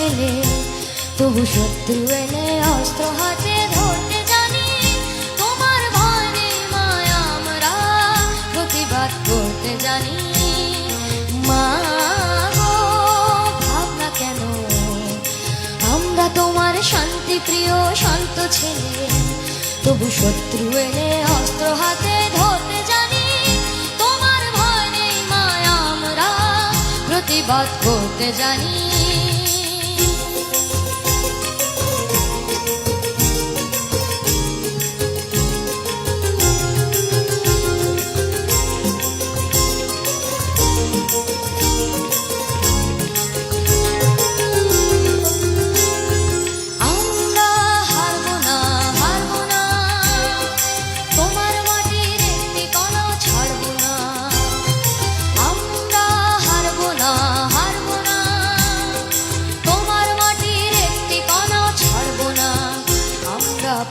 ছেলে, তবু শত্রু এলে অস্ত্র হাতে ধরতে জানি। তোমার ভয় নেই মায় আমরা প্রতিবাদ করতে জানি। মা গো ভাবনা কেন, আমরা তোমার শান্তি প্রিয় শান্ত ছেলে, তবু শত্রু এলে অস্ত্র হাতে ধরতে জানি। তোমার ভয় নেই মায় আমরা প্রতিবাদ করতে জানি।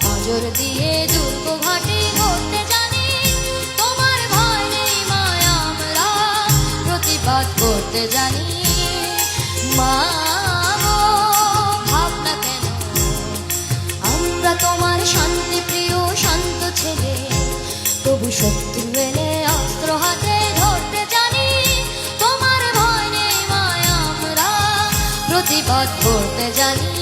পাঁজর দিয়ে দুর্গ ঘাটি করতে জানি। তোমার ভয় নেই মায় আমরা প্রতিবাদ করতে জানি। মা গো ভাবনা কেন, আমরা তোমার শান্তি প্রিয় শান্ত ছেলে, তবু শত্রু এলে অস্ত্র হাতে ধরতে জানি। তোমার ভয় নেই মায় আমরা প্রতিবাদ করতে জানি।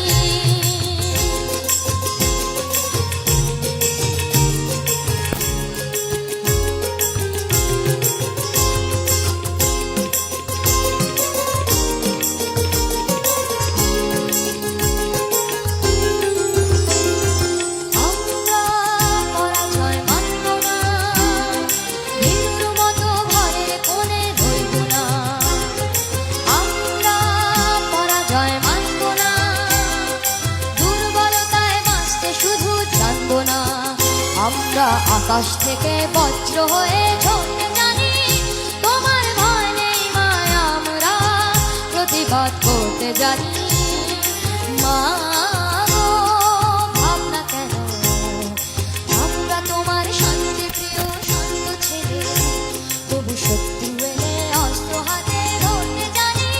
আমরা আকাশ থেকে বজ্র হয়ে ঝরতে জানি। তোমার ভয় নেই মায় আমরা প্রতিবাদ করতে জানি। মা গো ভাবনা কেন, আমরা তোমার শান্তি প্রিয় শান্ত ছেলে, তবু শত্রু এলে অস্ত্র হাতে ধরতে জানি।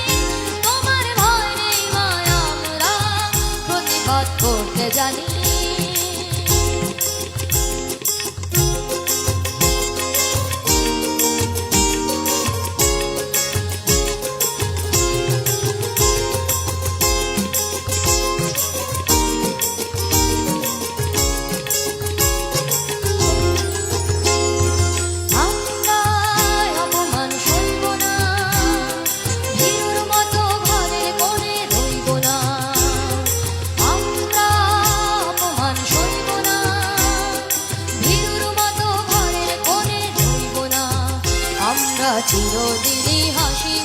তোমার ভয় নেই মায় আমরা প্রতিবাদ করতে জানি। চিরদিনই হাসি